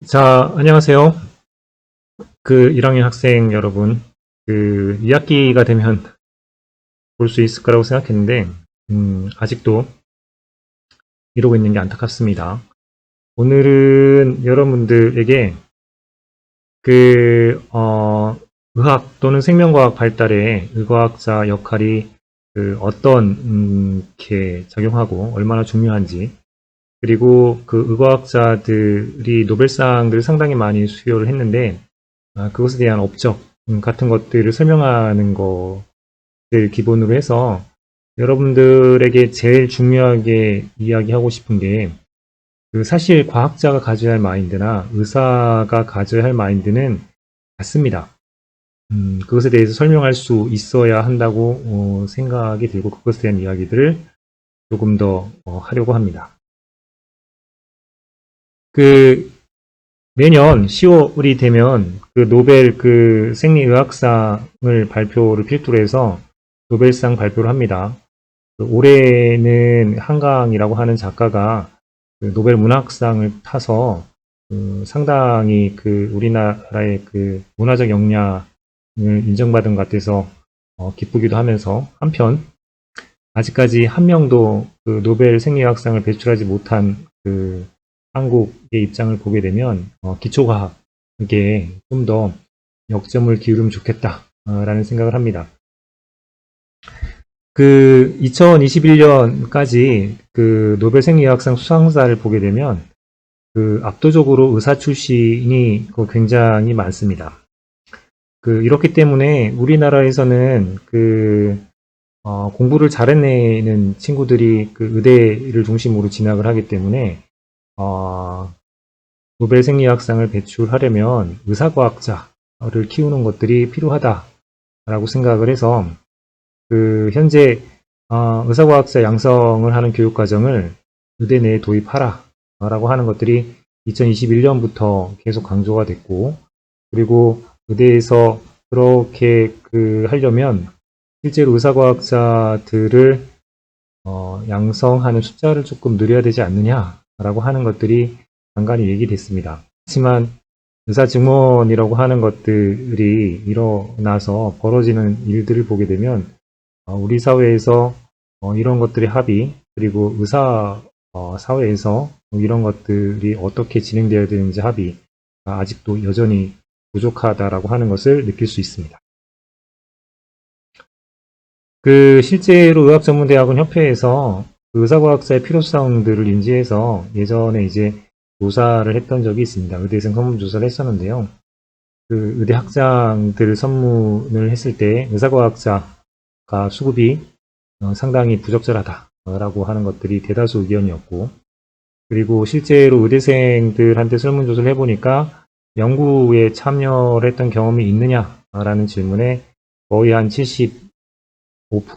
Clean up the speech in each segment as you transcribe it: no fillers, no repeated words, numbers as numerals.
자, 안녕하세요. 1학년 학생 여러분. 2학기가 되면 볼 수 있을 거라고 생각했는데, 아직도 이러고 있는 게 안타깝습니다. 오늘은 여러분들에게 의학 또는 생명과학 발달에 의과학자 역할이 이렇게 작용하고 얼마나 중요한지, 그리고 그 의과학자들이 노벨상들을 상당히 많이 수여를 했는데, 그것에 대한 업적 같은 것들을 설명하는 것을 기본으로 해서 여러분들에게 제일 중요하게 이야기하고 싶은 게 사실 과학자가 가져야 할 마인드나 의사가 가져야 할 마인드는 같습니다. 그것에 대해서 설명할 수 있어야 한다고 생각이 들고 그것에 대한 이야기들을 조금 더 하려고 합니다. 그 매년 10월이 되면 노벨 생리의학상을 발표를 필두로 해서 노벨상 발표를 합니다. 올해는 한강이라고 하는 작가가 노벨 문학상을 타서 상당히 우리나라의 문화적 역량을 인정받은 것 같아서 기쁘기도 하면서, 한편 아직까지 한 명도 노벨 생리의학상을 배출하지 못한 한국의 입장을 보게 되면 기초과학에 좀 더 역점을 기울이면 좋겠다라는 생각을 합니다. 2021년까지 노벨 생리의학상 수상자를 보게 되면 압도적으로 의사 출신이 굉장히 많습니다. 이렇기 때문에 우리나라에서는 공부를 잘해내는 친구들이 의대를 중심으로 진학을 하기 때문에 노벨 생리학상을 배출하려면 의사과학자를 키우는 것들이 필요하다라고 생각을 해서 현재 의사과학자 양성을 하는 교육과정을 의대 내에 도입하라 라고 하는 것들이 2021년부터 계속 강조가 됐고, 그리고 의대에서 그렇게 하려면 실제로 의사과학자들을 양성하는 숫자를 조금 늘려야 되지 않느냐라고 하는 것들이 간간히 얘기됐습니다. 하지만 의사 증원이라고 하는 것들이 일어나서 벌어지는 일들을 보게 되면 우리 사회에서 이런 것들의 합의, 그리고 의사 사회에서 이런 것들이 어떻게 진행되어야 되는지 합의가 아직도 여전히 부족하다라고 하는 것을 느낄 수 있습니다. 실제로 의학전문대학원 협회에서 의사과학자의 필요성들을 인지해서 예전에 이제 조사를 했던 적이 있습니다. 의대생 설문조사를 했었는데요. 의대 학장들을 선문을 했을 때 의사과학자가 수급이 상당히 부적절하다라고 하는 것들이 대다수 의견이었고, 그리고 실제로 의대생들한테 설문조사를 해보니까 연구에 참여를 했던 경험이 있느냐라는 질문에 거의 한 75%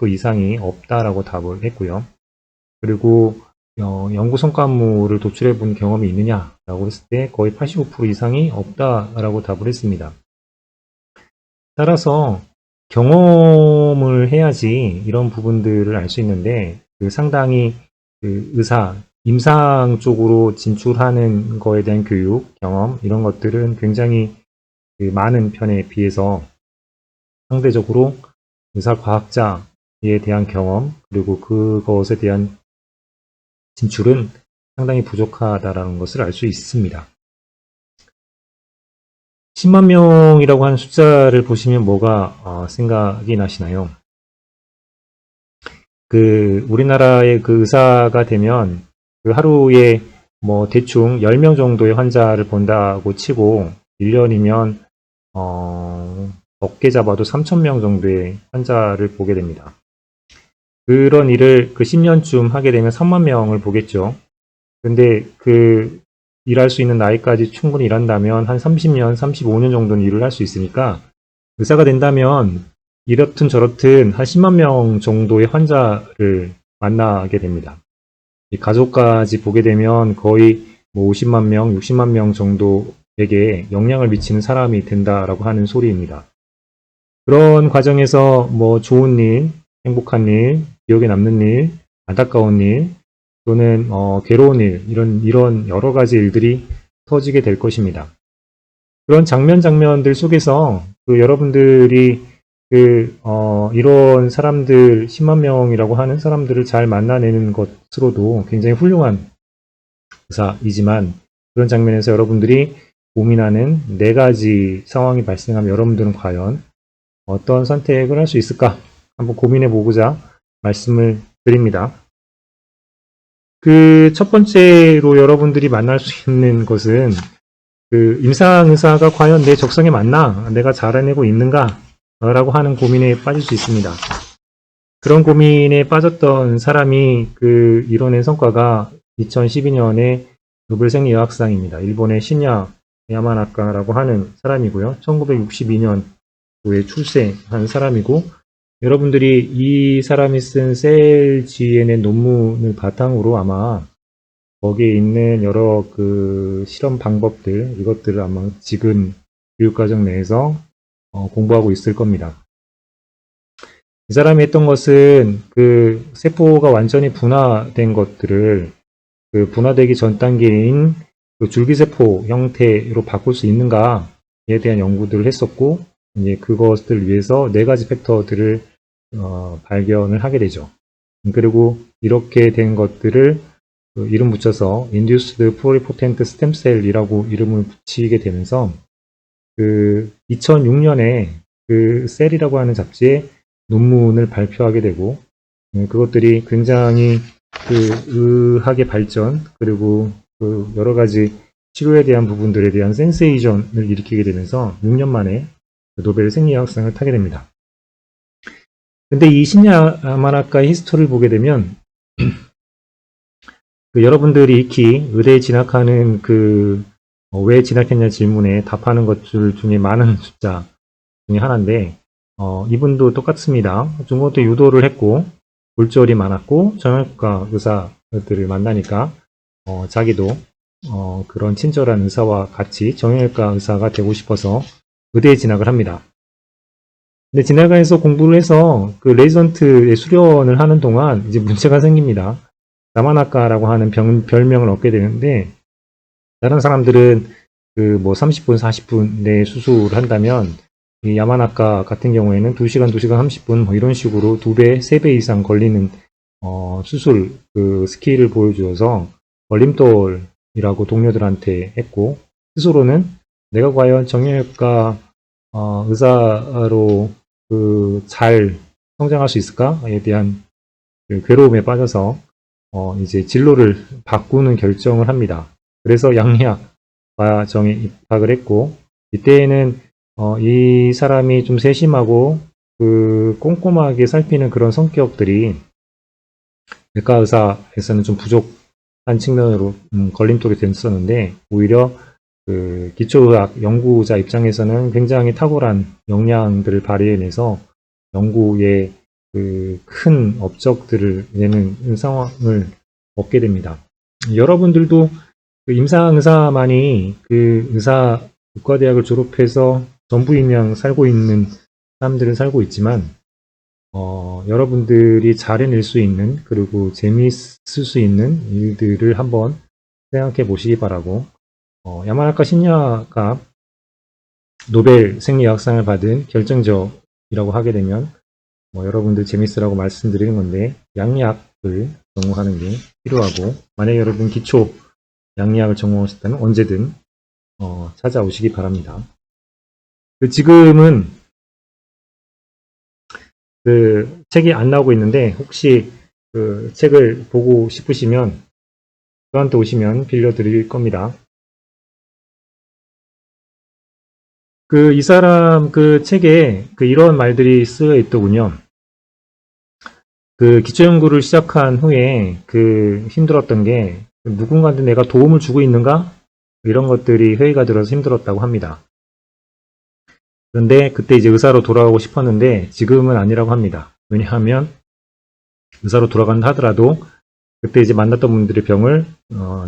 이상이 없다라고 답을 했고요. 그리고 연구 성과물을 도출해 본 경험이 있느냐라고 했을 때 거의 85% 이상이 없다라고 답을 했습니다. 따라서 경험을 해야지 이런 부분들을 알 수 있는데, 상당히 의사, 임상 쪽으로 진출하는 거에 대한 교육, 경험, 이런 것들은 굉장히 많은 편에 비해서 상대적으로 의사과학자에 대한 경험, 그리고 그것에 대한 진출은 상당히 부족하다라는 것을 알 수 있습니다. 10만 명이라고 하는 숫자를 보시면 뭐가 생각이 나시나요? 우리나라의 의사가 되면 하루에 뭐 대충 10명 정도의 환자를 본다고 치고 1년이면 적게 잡아도 3,000명 정도의 환자를 보게 됩니다. 그런 일을 10년쯤 하게 되면 3만 명을 보겠죠. 근데 일할 수 있는 나이까지 충분히 일한다면 한 30년, 35년 정도는 일을 할 수 있으니까 의사가 된다면 이렇든 저렇든 한 10만 명 정도의 환자를 만나게 됩니다. 이 가족까지 보게 되면 거의 뭐 50만 명, 60만 명 정도에게 영향을 미치는 사람이 된다라고 하는 소리입니다. 그런 과정에서 뭐 좋은 일, 행복한 일, 기억에 남는 일, 안타까운 일, 또는 괴로운 일, 이런 여러 가지 일들이 터지게 될 것입니다. 그런 장면들 속에서 여러분들이 이런 사람들, 10만 명이라고 하는 사람들을 잘 만나내는 것으로도 굉장히 훌륭한 의사이지만, 그런 장면에서 여러분들이 고민하는 4가지 상황이 발생하면 여러분들은 과연 어떤 선택을 할 수 있을까? 한번 고민해 보고자 말씀을 드립니다. 첫 번째로 여러분들이 만날 수 있는 것은 임상의사가 과연 내 적성에 맞나? 내가 잘 해내고 있는가? 라고 하는 고민에 빠질 수 있습니다. 그런 고민에 빠졌던 사람이 이뤄낸 성과가 2012년에 노벨 생리의학상입니다. 일본의 신야 야마나카라고 하는 사람이고요. 1962년도에 출생한 사람이고, 여러분들이 이 사람이 쓴 셀 GNN 논문을 바탕으로 아마 거기에 있는 여러 실험 방법들, 이것들을 아마 지금 교육과정 내에서 공부하고 있을 겁니다. 이 사람이 했던 것은 세포가 완전히 분화된 것들을 분화되기 전 단계인 줄기세포 형태로 바꿀 수 있는가에 대한 연구들을 했었고, 이제 그것들을 위해서 4가지 팩터들을 발견을 하게 되죠. 그리고 이렇게 된 것들을 이름 붙여서 Induced Pluripotent Stem Cell이라고 이름을 붙이게 되면서 2006년에 셀이라고 하는 잡지에 논문을 발표하게 되고, 그것들이 굉장히 의학의 발전, 그리고 여러 가지 치료에 대한 부분들에 대한 센세이션을 일으키게 되면서 6년 만에 노벨 생리학상을 타게 됩니다. 근데 이 신야 야마나카의 히스토리를 보게 되면 여러분들이 익히 의대에 진학하는 왜 진학했냐 질문에 답하는 것들 중에 많은 숫자 중에 하나인데, 이분도 똑같습니다. 중고때 유도를 했고 골절이 많았고 정형외과 의사들을 만나니까 자기도 그런 친절한 의사와 같이 정형외과 의사가 되고 싶어서 의대에 진학을 합니다. 근데 진학해서 공부를 해서 레지던트의 수련을 하는 동안 이제 문제가 생깁니다. 야마나카라고 하는 별명을 얻게 되는데, 다른 사람들은 30분, 40분 내에 수술을 한다면 이 야마나카 같은 경우에는 2시간, 2시간 30분 이런 식으로 2배, 3배 이상 걸리는 수술 스킬을 보여주어서 걸림돌이라고 동료들한테 했고, 스스로는 내가 과연 정형외과 의사로 잘 성장할 수 있을까에 대한 괴로움에 빠져서 이제 진로를 바꾸는 결정을 합니다. 그래서 양리학과정에 입학을 했고, 이때에는 이 사람이 좀 세심하고 꼼꼼하게 살피는 그런 성격들이 외과 의사에서는 좀 부족한 측면으로 걸림돌이 됐었는데, 오히려 기초의학 연구자 입장에서는 굉장히 탁월한 역량들을 발휘해내서 연구에 큰 업적들을 내는 상황을 얻게 됩니다. 여러분들도 임상의사만이 의과대학을 졸업해서 전부인명 살고 있는 사람들은 살고 있지만, 여러분들이 잘 해낼 수 있는, 그리고 재미있을 수 있는 일들을 한번 생각해 보시기 바라고, 야마나카 신야가 노벨 생리학상을 받은 결정적이라고 하게 되면 여러분들 재밌으라고 말씀드리는 건데, 양리학을 전공하는 게 필요하고, 만약에 여러분 기초 양리학을 전공하셨다면 언제든 찾아오시기 바랍니다. 지금은 책이 안 나오고 있는데, 혹시 책을 보고 싶으시면 저한테 오시면 빌려드릴 겁니다. 이 사람 책에 이런 말들이 쓰여 있더군요. 기초연구를 시작한 후에 힘들었던 게, 누군가한테 내가 도움을 주고 있는가? 이런 것들이 회의가 들어서 힘들었다고 합니다. 그런데 그때 이제 의사로 돌아가고 싶었는데 지금은 아니라고 합니다. 왜냐하면 의사로 돌아간다 하더라도 그때 이제 만났던 분들의 병을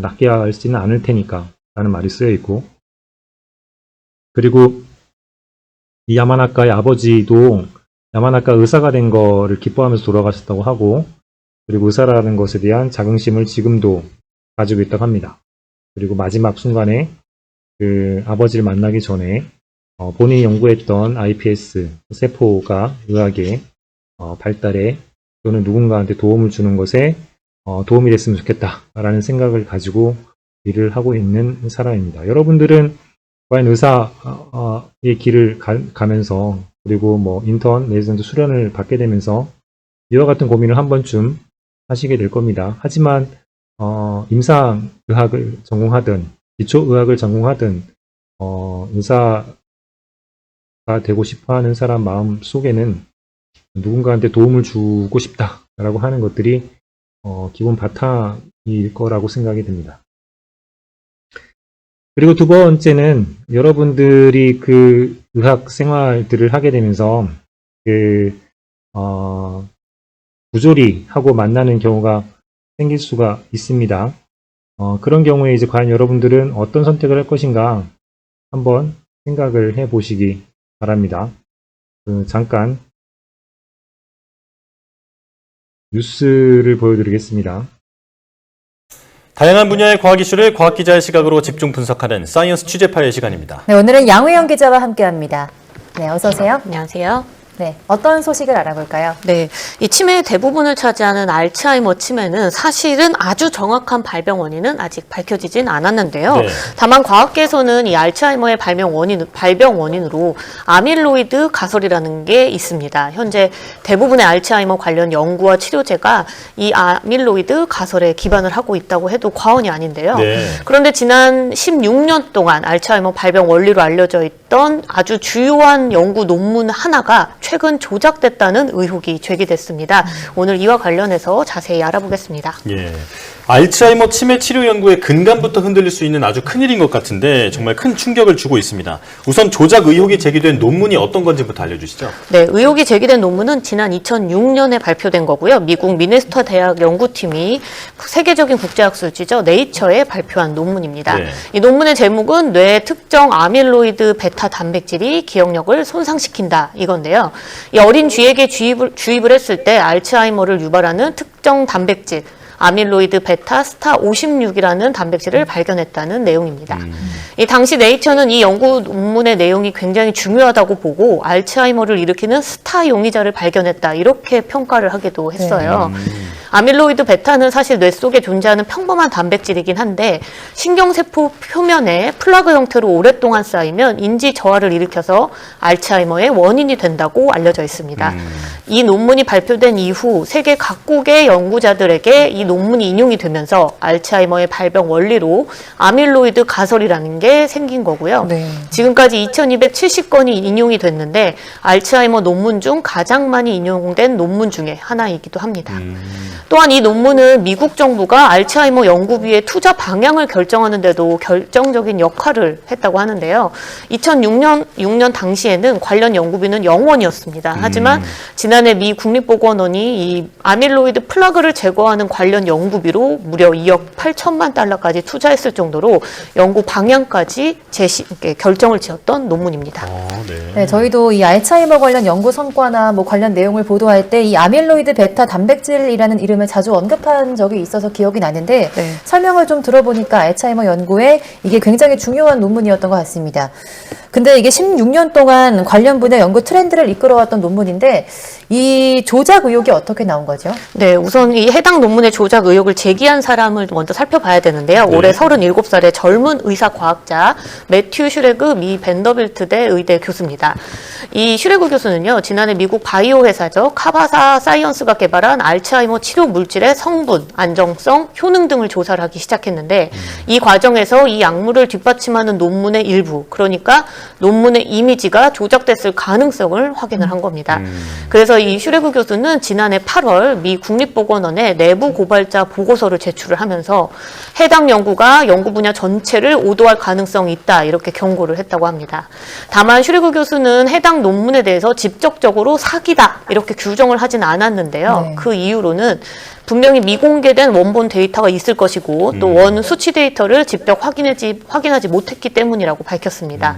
낫게 하지는 않을 테니까 라는 말이 쓰여 있고, 그리고 이 야마나카의 아버지도 야마나카 의사가 된 거를 기뻐하면서 돌아가셨다고 하고, 그리고 의사라는 것에 대한 자긍심을 지금도 가지고 있다고 합니다. 그리고 마지막 순간에 그 아버지를 만나기 전에 본인이 연구했던 iPS 세포가 의학의 발달에 또는 누군가한테 도움을 주는 것에 도움이 됐으면 좋겠다라는 생각을 가지고 일을 하고 있는 사람입니다. 여러분들은 과연 의사의 길을 가면서 그리고 뭐 인턴 내지는 수련을 받게 되면서 이와 같은 고민을 한 번쯤 하시게 될 겁니다. 하지만 임상의학을 전공하든 기초의학을 전공하든 의사가 되고 싶어하는 사람 마음 속에는 누군가한테 도움을 주고 싶다라고 하는 것들이 기본 바탕일 거라고 생각이 듭니다. 그리고 두 번째는 여러분들이 그 의학 생활들을 하게 되면서 부조리하고 만나는 경우가 생길 수가 있습니다. 그런 경우에 이제 과연 여러분들은 어떤 선택을 할 것인가 한번 생각을 해 보시기 바랍니다. 잠깐 뉴스를 보여드리겠습니다. 다양한 분야의 과학 이슈를 과학 기자의 시각으로 집중 분석하는 사이언스 취재파의 시간입니다. 네, 오늘은 양우영 기자와 함께합니다. 네, 어서 오세요. 안녕하세요. 네, 어떤 소식을 알아볼까요? 네, 이 치매의 대부분을 차지하는 알츠하이머 치매는 사실은 아주 정확한 발병 원인은 아직 밝혀지진 않았는데요. 네. 다만 과학계에서는 이 알츠하이머의 발병 원인으로 아밀로이드 가설이라는 게 있습니다. 현재 대부분의 알츠하이머 관련 연구와 치료제가 이 아밀로이드 가설에 기반을 하고 있다고 해도 과언이 아닌데요. 네. 그런데 지난 16년 동안 알츠하이머 발병 원리로 알려져 있던 아주 주요한 연구 논문 하나가 최근 조작됐다는 의혹이 제기됐습니다. 오늘 이와 관련해서 자세히 알아보겠습니다. 예. 알츠하이머 치매 치료 연구의 근간부터 흔들릴 수 있는 아주 큰일인 것 같은데 정말 큰 충격을 주고 있습니다. 우선 조작 의혹이 제기된 논문이 어떤 건지부터 알려주시죠. 네, 의혹이 제기된 논문은 지난 2006년에 발표된 거고요. 미국 미네소타 대학 연구팀이 세계적인 국제학술지죠. 네이처에 발표한 논문입니다. 네. 이 논문의 제목은 뇌의 특정 아밀로이드 베타 단백질이 기억력을 손상시킨다 이건데요. 이 어린 쥐에게 주입을 했을 때 알츠하이머를 유발하는 특정 단백질 아밀로이드 베타 스타 56이라는 단백질을 발견했다는 내용입니다. 이 당시 네이처는 이 연구 논문의 내용이 굉장히 중요하다고 보고 알츠하이머를 일으키는 스타 용의자를 발견했다 이렇게 평가를 하기도 했어요. 아밀로이드 베타는 사실 뇌 속에 존재하는 평범한 단백질이긴 한데 신경세포 표면에 플라그 형태로 오랫동안 쌓이면 인지 저하를 일으켜서 알츠하이머의 원인이 된다고 알려져 있습니다. 이 논문이 발표된 이후 세계 각국의 연구자들에게 이 논문이 인용이 되면서 알츠하이머의 발병 원리로 아밀로이드 가설이라는 게 생긴 거고요. 네. 지금까지 2270건이 인용이 됐는데 알츠하이머 논문 중 가장 많이 인용된 논문 중에 하나이기도 합니다. 또한 이 논문은 미국 정부가 알츠하이머 연구비의 투자 방향을 결정하는 데도 결정적인 역할을 했다고 하는데요. 2006년 당시에는 관련 연구비는 0원이었습니다. 하지만 지난해 미 국립보건원이 이 아밀로이드 플라그를 제거하는 관련 연구비로 무려 2억 8천만 달러까지 투자했을 정도로 연구 방향까지 결정을 지었던 논문입니다. 네, 저희도 이 알츠하이머 관련 연구 성과나 뭐 관련 내용을 보도할 때 이 아밀로이드 베타 단백질이라는 이름을 자주 언급한 적이 있어서 기억이 나는데 네. 설명을 좀 들어보니까 알츠하이머 연구에 이게 굉장히 중요한 논문이었던 것 같습니다. 근데 이게 16년 동안 관련 분야 연구 트렌드를 이끌어왔던 논문인데 이 조작 의혹이 어떻게 나온 거죠? 네, 우선 이 해당 논문의 조작 의혹을 제기한 사람을 먼저 살펴봐야 되는데요. 네. 올해 37살의 젊은 의사과학자 매튜 슈레그 미 벤더빌트대 의대 교수입니다. 이 슈레그 교수는요, 지난해 미국 바이오 회사죠. 카바사 사이언스가 개발한 알츠하이머 치료 물질의 성분, 안정성, 효능 등을 조사를 하기 시작했는데 이 과정에서 이 약물을 뒷받침하는 논문의 일부, 그러니까 논문의 이미지가 조작됐을 가능성을 확인을 한 겁니다. 그래서 이 슈레그 교수는 지난해 8월 미 국립보건원에 내부 고발자 보고서를 제출을 하면서 해당 연구가 연구 분야 전체를 오도할 가능성이 있다 이렇게 경고를 했다고 합니다. 다만 슈레그 교수는 해당 논문에 대해서 직접적으로 사기다 이렇게 규정을 하진 않았는데요. 네. 그 이유로는 분명히 미공개된 원본 데이터가 있을 것이고 또 원 수치 데이터를 직접 확인하지 못했기 때문이라고 밝혔습니다.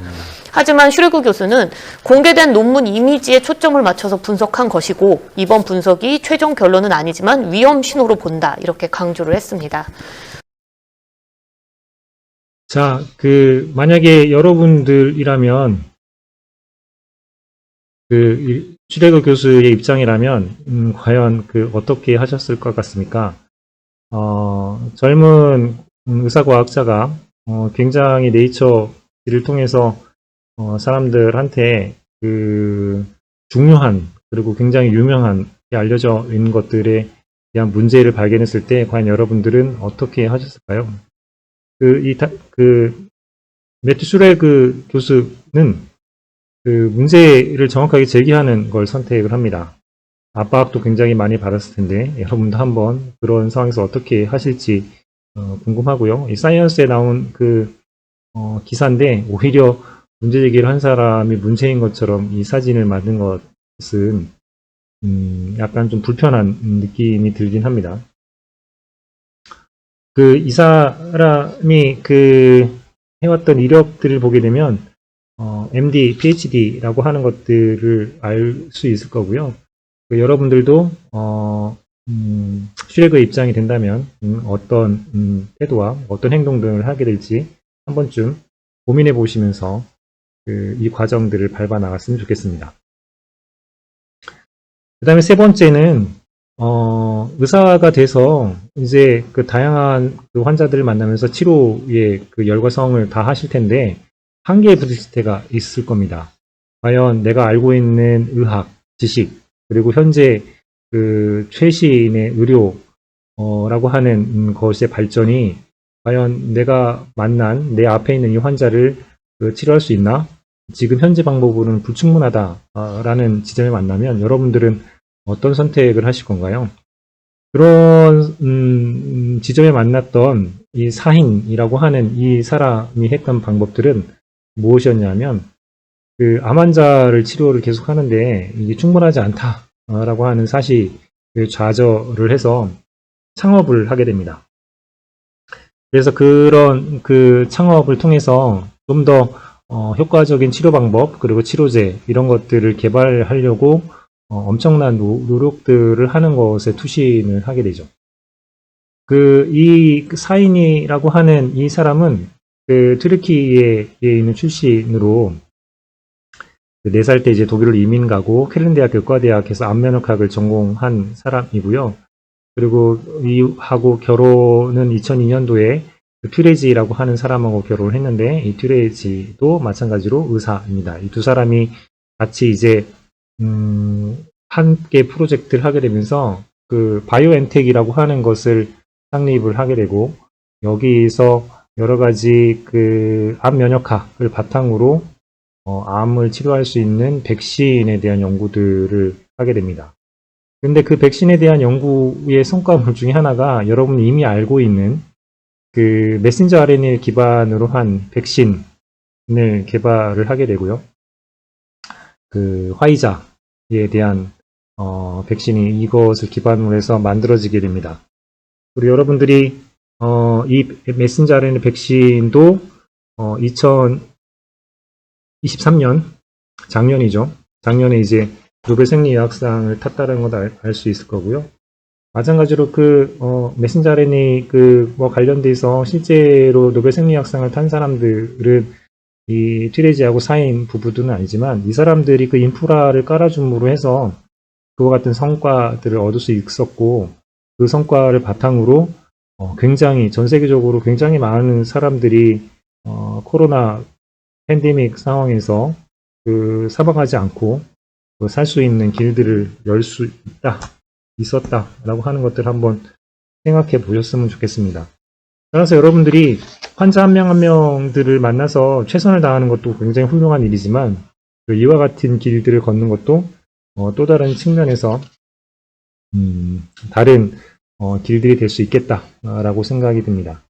하지만 슈레그 교수는 공개된 논문 이미지에 초점을 맞춰서 분석한 것이고 이번 분석이 최종 결론은 아니지만 위험 신호로 본다 이렇게 강조를 했습니다. 자, 만약에 여러분들이라면, 슈레그 교수의 입장이라면, 과연 어떻게 하셨을 것 같습니까? 젊은 의사과학자가, 굉장히 네이처를 통해서, 사람들한테 중요한, 그리고 굉장히 유명한, 알려져 있는 것들에 대한 문제를 발견했을 때, 과연 여러분들은 어떻게 하셨을까요? 매튜 슈레그 교수는 문제를 정확하게 제기하는 걸 선택을 합니다. 압박도 굉장히 많이 받았을 텐데, 여러분도 한번 그런 상황에서 어떻게 하실지 궁금하고요. 이 사이언스에 나온 기사인데, 오히려 문제 제기를 한 사람이 문제인 것처럼 이 사진을 만든 것은 약간 좀 불편한 느낌이 들긴 합니다. 이 사람이 해왔던 이력들을 보게 되면, MD, PhD라고 하는 것들을 알 수 있을 거고요. 여러분들도, 슈레그의 입장이 된다면, 어떤 태도와 어떤 행동 등을 하게 될지 한 번쯤 고민해 보시면서 이 과정들을 밟아 나갔으면 좋겠습니다. 그 다음에 세 번째는, 의사가 돼서 이제 다양한 환자들을 만나면서 치료의 열과성을 다 하실 텐데, 한계에 부딪힐 때가 있을 겁니다. 과연 내가 알고 있는 의학, 지식, 그리고 현재 최신의 의료라고 하는 것의 발전이 과연 내가 만난 내 앞에 있는 이 환자를 치료할 수 있나? 지금 현재 방법으로는 불충분하다라는 지점에 만나면 여러분들은 어떤 선택을 하실 건가요? 그런 지점에 만났던 이 사인이라고 하는 이 사람이 했던 방법들은 무엇이었냐면 암 환자를 치료를 계속 하는데 이게 충분하지 않다라고 하는 사실을 좌절을 해서 창업을 하게 됩니다. 그래서 그런 창업을 통해서 좀 더 효과적인 치료 방법 그리고 치료제 이런 것들을 개발하려고 엄청난 노력들을 하는 것에 투신을 하게 되죠. 이 사인이라고 하는 이 사람은 튀르키예에 있는 출신으로 4살 때 이제 독일을 이민 가고 켈른대학 의과대학에서 암면역학을 전공한 사람이고요. 그리고 하고 결혼은 2002년도에 튜레지라고 하는 사람하고 결혼을 했는데 이 튜레지도 마찬가지로 의사입니다. 이 두 사람이 같이 이제 함께 프로젝트를 하게 되면서 바이오엔텍이라고 하는 것을 창립을 하게 되고 여기서 여러 가지 암 면역학을 바탕으로 암을 치료할 수 있는 백신에 대한 연구들을 하게 됩니다. 근데 백신에 대한 연구의 성과물 중에 하나가 여러분이 이미 알고 있는 메신저 RNA를 기반으로 한 백신을 개발을 하게 되고요. 화이자에 대한 백신이 이것을 기반으로 해서 만들어지게 됩니다. 그리고 여러분들이 이 메신저 RNA 백신도 2023년 작년이죠. 작년에 이제 노벨 생리의학상을 탔다는 걸 알 수 있을 거고요. 마찬가지로 메신저 RNA와 관련돼서 실제로 노벨 생리학상을 탄 사람들은 이 튀레지하고 사인 부부들은 아니지만 이 사람들이 인프라를 깔아줌으로 해서 그와 같은 성과들을 얻을 수 있었고 그 성과를 바탕으로 굉장히 전 세계적으로 굉장히 많은 사람들이 코로나 팬데믹 상황에서 사망하지 않고 살 수 있는 길들을 열 수 있었다라고 하는 것들 한번 생각해 보셨으면 좋겠습니다. 따라서 여러분들이 환자 한 명 한 명들을 만나서 최선을 다하는 것도 굉장히 훌륭한 일이지만 이와 같은 길들을 걷는 것도 또 다른 측면에서 다른 길들이 될 수 있겠다라고 생각이 듭니다.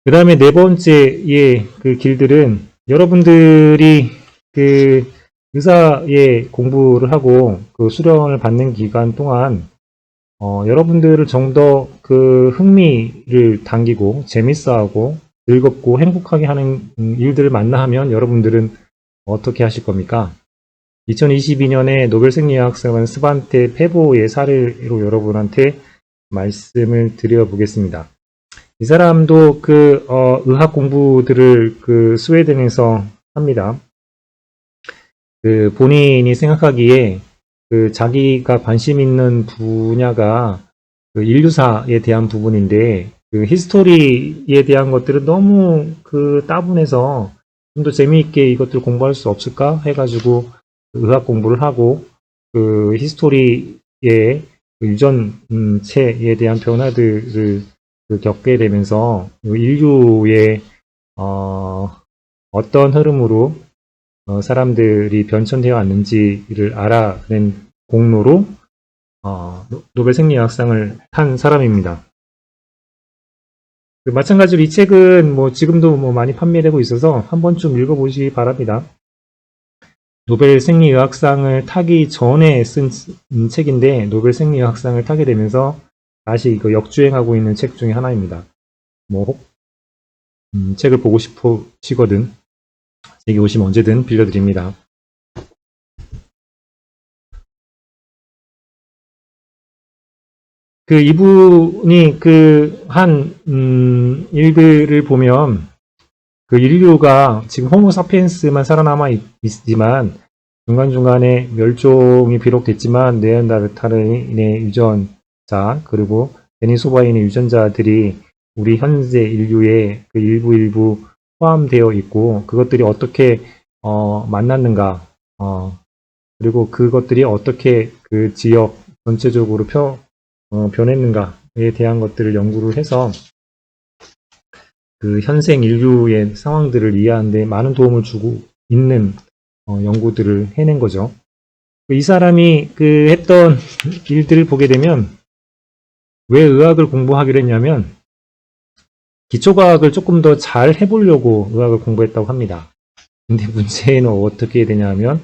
그 다음에 네 번째의 길들은 여러분들이 의사의 공부를 하고 수련을 받는 기간 동안 여러분들을 좀 더 흥미를 당기고 재밌어하고 즐겁고 행복하게 하는 일들을 만나면 여러분들은 어떻게 하실 겁니까? 2022년에 노벨 생리학상은 스반테 페보의 사례로 여러분한테 말씀을 드려보겠습니다. 이 사람도 의학 공부들을 스웨덴에서 합니다. 본인이 생각하기에 자기가 관심 있는 분야가 인류사에 대한 부분인데, 히스토리에 대한 것들은 너무 따분해서 좀 더 재미있게 이것들 공부할 수 없을까 해가지고 의학 공부를 하고, 히스토리의 유전체에 대한 변화들을 겪게 되면서 인류의 어떤 흐름으로 사람들이 변천되어 왔는지를 알아낸 공로로 노벨 생리학상을 탄 사람입니다. 마찬가지로 이 책은 지금도 많이 판매되고 있어서 한 번쯤 읽어보시기 바랍니다. 노벨 생리의학상을 타기 전에 쓴 책인데, 노벨 생리의학상을 타게 되면서 다시 역주행하고 있는 책 중에 하나입니다. 책을 보고 싶으시거든 여기 오시면 언제든 빌려드립니다. 이분이 한 일들을 보면 인류가 지금 호모사피엔스만 살아남아 있지만 중간중간에 멸종이 비록 됐지만 네안데르탈인의 유전자 그리고 데니소바인의 유전자들이 우리 현재 인류의 일부 포함되어 있고, 그것들이 어떻게 만났는가, 그리고 그것들이 어떻게 지역 전체적으로 변했는가에 대한 것들을 연구를 해서 현생 인류의 상황들을 이해하는 데 많은 도움을 주고 있는 연구들을 해낸 거죠. 이 사람이 했던 일들을 보게 되면 왜 의학을 공부하기로 했냐면 기초과학을 조금 더 잘 해보려고 의학을 공부했다고 합니다. 근데 문제는 어떻게 되냐면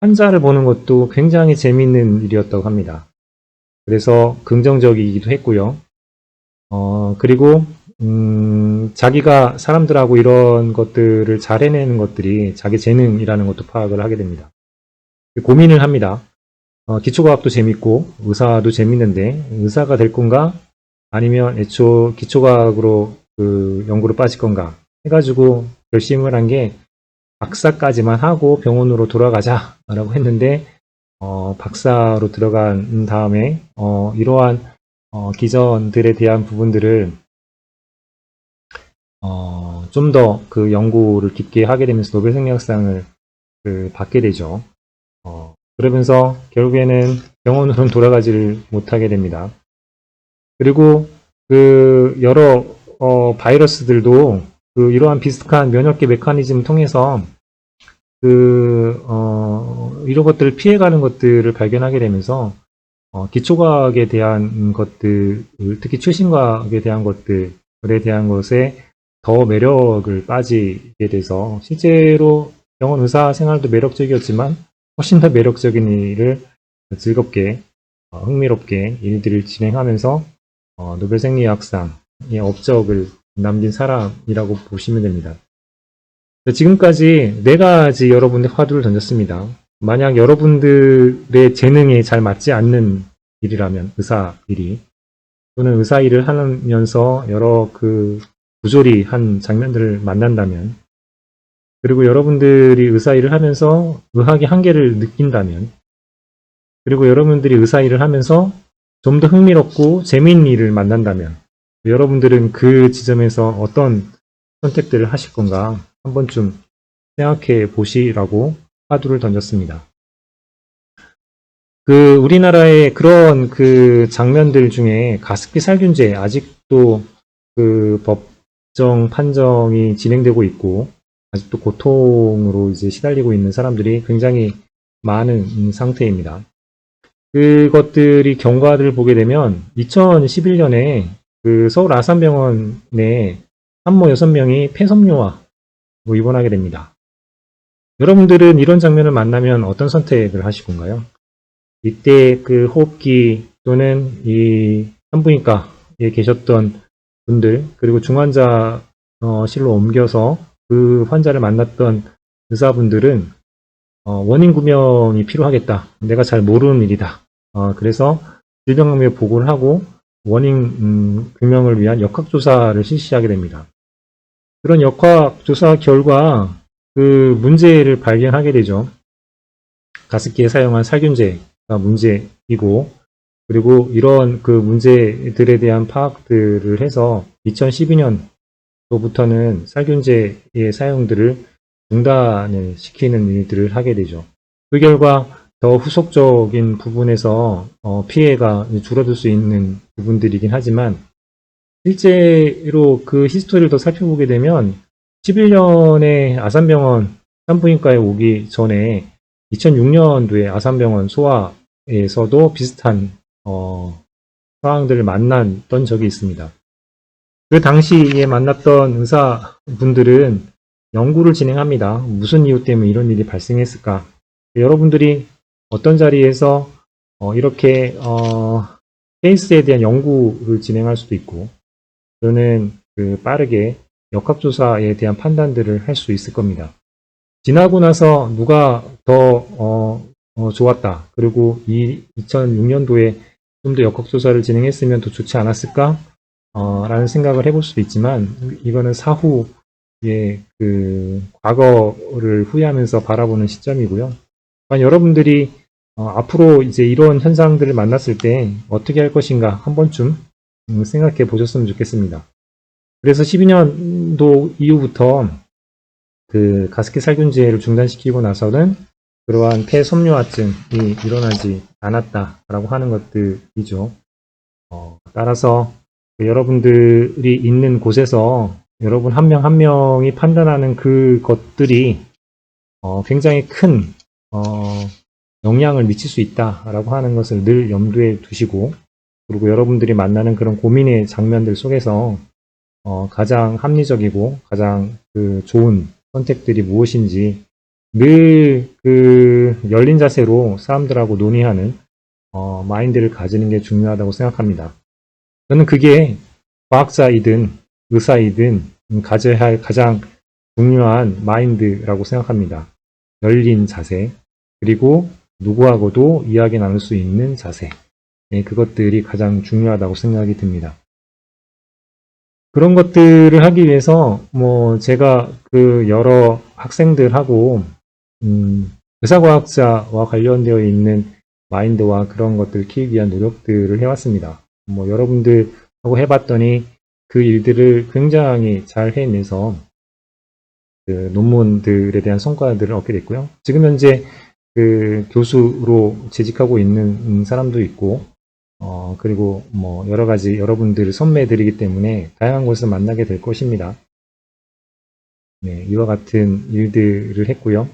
환자를 보는 것도 굉장히 재미있는 일이었다고 합니다. 그래서 긍정적이기도 했고요. 그리고 자기가 사람들하고 이런 것들을 잘 해내는 것들이 자기 재능이라는 것도 파악을 하게 됩니다. 고민을 합니다. 기초과학도 재밌고 의사도 재밌는데 의사가 될 건가? 아니면 애초 기초과학으로 연구를 빠질 건가? 해가지고 결심을 한 게 박사까지만 하고 병원으로 돌아가자 라고 했는데, 박사로 들어간 다음에 이러한 기전들에 대한 부분들을 좀 더 연구를 깊게 하게 되면서 노벨 생리학상을 받게 되죠. 그러면서 결국에는 병원으로는 돌아가지를 못하게 됩니다. 그리고 여러 바이러스들도 이러한 비슷한 면역계 메커니즘을 통해서 이런 것들을 피해가는 것들을 발견하게 되면서 기초과학에 대한 것들, 특히 최신과학에 대한 것들에 대한 것에 더 매력을 빠지게 돼서 실제로 병원 의사 생활도 매력적이었지만 훨씬 더 매력적인 일을 즐겁게 흥미롭게 일들을 진행하면서 노벨 생리학상의 업적을 남긴 사람이라고 보시면 됩니다. 지금까지 4가지 여러분들 화두를 던졌습니다. 만약 여러분들의 재능에 잘 맞지 않는 일이라면, 의사 일이, 또는 의사 일을 하면서 여러 부조리한 장면들을 만난다면, 그리고 여러분들이 의사 일을 하면서 의학의 한계를 느낀다면, 그리고 여러분들이 의사 일을 하면서 좀 더 흥미롭고 재미있는 일을 만난다면, 여러분들은 그 지점에서 어떤 선택들을 하실 건가 한 번쯤 생각해 보시라고 화두를 던졌습니다. 우리나라의 그런 장면들 중에 가습기 살균제 아직도 법정 판정이 진행되고 있고 아직도 고통으로 이제 시달리고 있는 사람들이 굉장히 많은 상태입니다. 그것들이 경과를 보게 되면 2011년에 서울 아산병원에 산모 6명이 폐섬유화로 입원하게 됩니다. 여러분들은 이런 장면을 만나면 어떤 선택을 하실 건가요? 이때 호흡기 또는 이 산부인과에 계셨던 분들, 그리고 중환자실로 옮겨서 그 환자를 만났던 의사분들은 원인 구명이 필요하겠다. 내가 잘 모르는 일이다. 그래서 질병학회 보고를 하고 원인 규명을 위한 역학조사를 실시하게 됩니다. 그런 역학조사 결과 그 문제를 발견하게 되죠. 가습기에 사용한 살균제가 문제이고, 그리고 이런 그 문제들에 대한 파악들을 해서 2012년도부터는 살균제의 사용들을 중단을 시키는 일들을 하게 되죠. 그 결과 더 후속적인 부분에서 피해가 줄어들 수 있는 부분들이긴 하지만, 실제로 그 히스토리를 더 살펴보게 되면 11년에 아산병원 산부인과에 오기 전에 2006년도에 아산병원 소아에서도 비슷한 상황들을 만났던 적이 있습니다. 그 당시에 만났던 의사분들은 연구를 진행합니다. 무슨 이유 때문에 이런 일이 발생했을까? 여러분들이 어떤 자리에서 이렇게 케이스에 대한 연구를 진행할 수도 있고, 또는 그 빠르게 역학조사에 대한 판단들을 할 수 있을 겁니다. 지나고 나서 누가 더 좋았다. 그리고 2006년도에 좀 더 역학조사를 진행했으면 더 좋지 않았을까? 라는 생각을 해볼 수도 있지만, 이거는 사후의 그 과거를 후회하면서 바라보는 시점이고요. 여러분들이 앞으로 이제 이런 현상들을 만났을 때 어떻게 할 것인가 한 번쯤 생각해 보셨으면 좋겠습니다. 그래서 12년도 이후부터 그 가습기 살균제를 중단시키고 나서는 그러한 폐섬유화증이 일어나지 않았다라고 하는 것들이죠. 따라서 여러분들이 있는 곳에서 여러분 한 명 한 명이 판단하는 그것들이 굉장히 큰 영향을 미칠 수 있다라고 하는 것을 늘 염두에 두시고, 그리고 여러분들이 만나는 그런 고민의 장면들 속에서 가장 합리적이고 가장 그 좋은 선택들이 무엇인지 늘 그 열린 자세로 사람들하고 논의하는 마인드를 가지는 게 중요하다고 생각합니다. 저는 그게 과학자이든 의사이든 가져야 할 가장 중요한 마인드라고 생각합니다. 열린 자세, 그리고 누구하고도 이야기 나눌 수 있는 자세, 그것들이 가장 중요하다고 생각이 듭니다. 그런 것들을 하기 위해서 제가 그 여러 학생들하고 의사과학자와 관련되어 있는 마인드와 그런 것들을 키우기 위한 노력들을 해왔습니다. 여러분들하고 해봤더니 그 일들을 굉장히 잘 해내서 그 논문들에 대한 성과들을 얻게 됐고요. 지금 현재 그 교수로 재직하고 있는 사람도 있고, 그리고 여러 가지 여러분들을 선배들이기 때문에 다양한 곳에서 만나게 될 것입니다. 네, 이와 같은 일들을 했고요.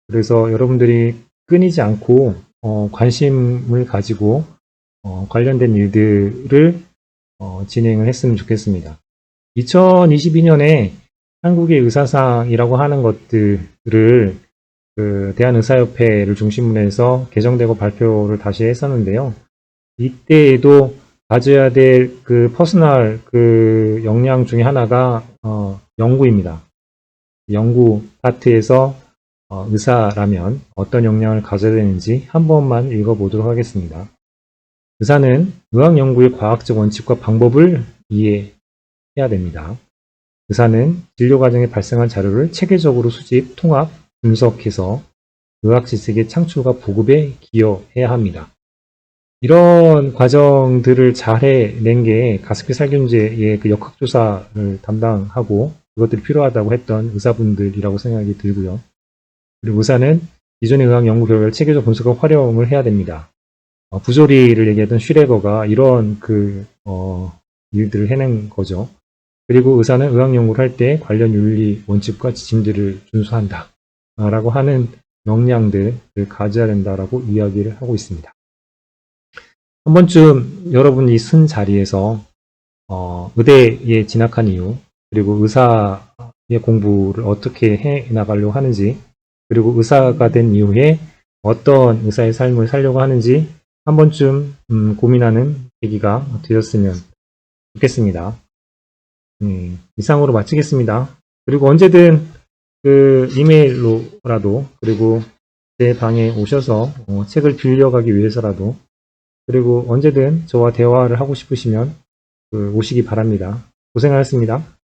그래서 여러분들이 끊이지 않고 관심을 가지고 관련된 일들을 진행을 했으면 좋겠습니다. 2022년에 한국의 의사상이라고 하는 것들을 그 대한의사협회를 중심으로 해서 개정되고 발표를 다시 했었는데요. 이때에도 가져야 될 그 퍼스널 그 역량 중에 하나가 연구입니다. 연구 파트에서 의사라면 어떤 역량을 가져야 되는지 한 번만 읽어보도록 하겠습니다. 의사는 의학 연구의 과학적 원칙과 방법을 이해해야 됩니다. 의사는 진료 과정에 발생한 자료를 체계적으로 수집, 통합, 분석해서 의학 지식의 창출과 보급에 기여해야 합니다. 이런 과정들을 잘 해낸 게 가습기 살균제의 그 역학조사를 담당하고 그것들이 필요하다고 했던 의사분들이라고 생각이 들고요. 그리고 의사는 기존의 의학 연구 결과를 체계적 분석과 활용을 해야 됩니다. 부조리를 얘기했던 슈레거가 이런 일들을 해낸 거죠. 그리고 의사는 의학 연구를 할 때 관련 윤리, 원칙과 지침들을 준수한다. 라고 하는 역량들을 가져야 된다라고 이야기를 하고 있습니다. 한 번쯤 여러분이 쓴 자리에서 의대에 진학한 이유, 그리고 의사의 공부를 어떻게 해 나가려고 하는지, 그리고 의사가 된 이후에 어떤 의사의 삶을 살려고 하는지 한 번쯤 고민하는 계기가 되었으면 좋겠습니다. 이상으로 마치겠습니다. 그리고 언제든 그 이메일로라도, 그리고 제 방에 오셔서 책을 빌려가기 위해서라도 그리고 언제든 저와 대화를 하고 싶으시면 오시기 바랍니다. 고생하셨습니다.